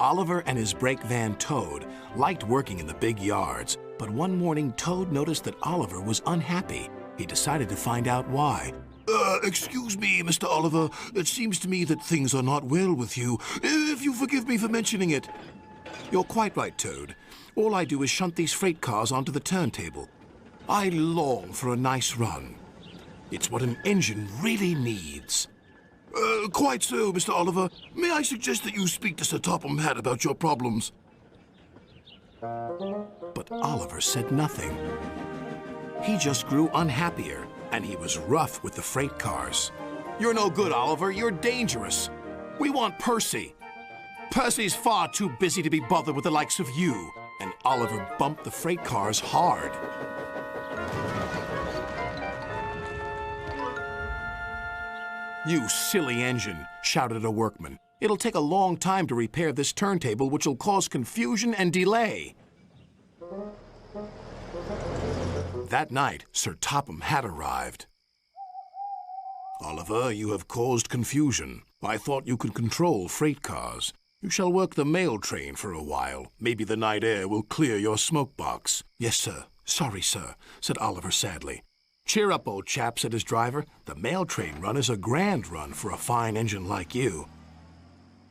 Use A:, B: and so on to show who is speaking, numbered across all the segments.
A: Oliver and his brake van Toad liked working in the big yards, but one morning Toad noticed that Oliver was unhappy. He decided to find out why.
B: Excuse me, Mr. Oliver. It seems to me that things are not well with you. If you forgive me for mentioning it.
A: You're quite right, Toad. All I do is shunt these freight cars onto the turntable. I long for a nice run. It's what an engine really needs.
B: Quite so, Mr. Oliver. May I suggest that you speak to Sir Topham Hatt about your problems?
A: But Oliver said nothing. He just grew unhappier, and he was rough with the freight cars. You're no good, Oliver. You're dangerous. We want Percy. Percy's far too busy to be bothered with the likes of you. And Oliver bumped the freight cars hard. You silly engine, shouted a workman. It'll take a long time to repair this turntable, which will cause confusion and delay. That night, Sir Topham Hatt arrived.
B: Oliver, you have caused confusion. I thought you could control freight cars. You shall work the mail train for a while. Maybe the night air will clear your smoke box.
A: Yes, sir. Sorry, sir, said Oliver sadly. Cheer up, old chap, said his driver. The mail train run is a grand run for a fine engine like you.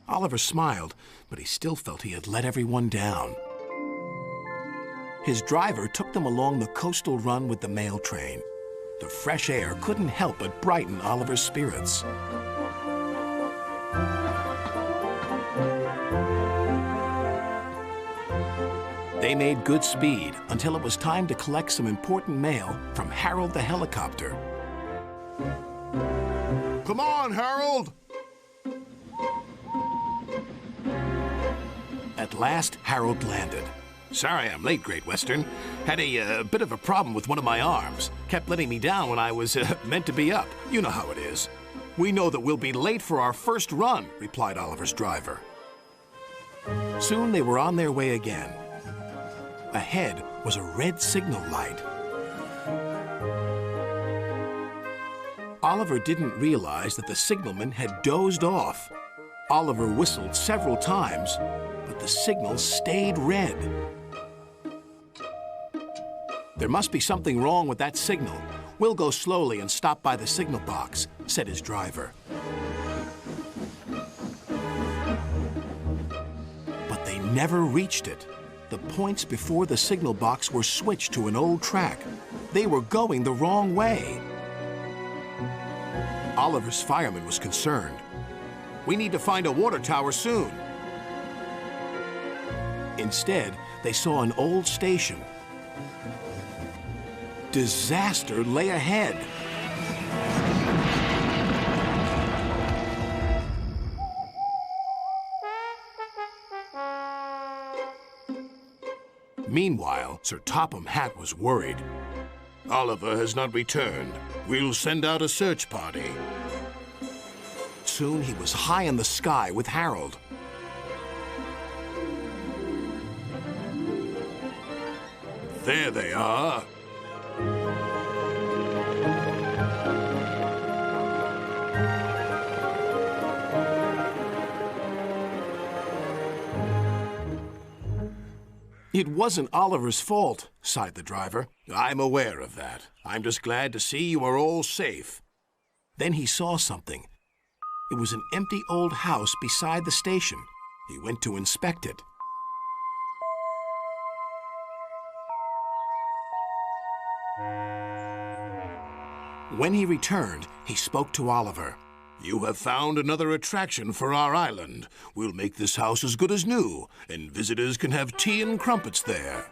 A: Oliver smiled, but he still felt he had let everyone down. His driver took them along the coastal run with the mail train. The fresh air couldn't help but brighten Oliver's spirits. They made good speed until it was time to collect some important mail from Harold the helicopter.
B: Come on, Harold!
A: At last, Harold landed. Sorry I'm late, Great Western. Had a bit of a problem with one of my arms. Kept letting me down when I was meant to be up. You know how it is. We know that we'll be late for our first run, replied Oliver's driver. Soon they were on their way again. Ahead was a red signal light. Oliver didn't realize that the signalman had dozed off. Oliver whistled several times, but the signal stayed red. There must be something wrong with that signal. We'll go slowly and stop by the signal box, said his driver. But they never reached it. The points before the signal box were switched to an old track. They were going the wrong way. Oliver's fireman was concerned. We need to find a water tower soon. Instead, they saw an old station. Disaster lay ahead. Meanwhile, Sir Topham Hatt was worried.
B: Oliver has not returned. We'll send out a search party.
A: Soon he was high in the sky with Harold.
B: There they are.
A: It wasn't Oliver's fault, sighed the driver.
B: I'm aware of that. I'm just glad to see you are all safe.
A: Then he saw something. It was an empty old house beside the station. He went to inspect it. When he returned, he spoke to Oliver.
B: You have found another attraction for our island. We'll make this house as good as new, and visitors can have tea and crumpets there.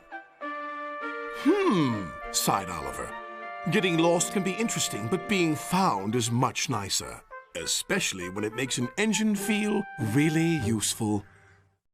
A: Sighed Oliver. Getting lost can be interesting, but being found is much nicer.
B: Especially when it makes an engine feel
A: really useful.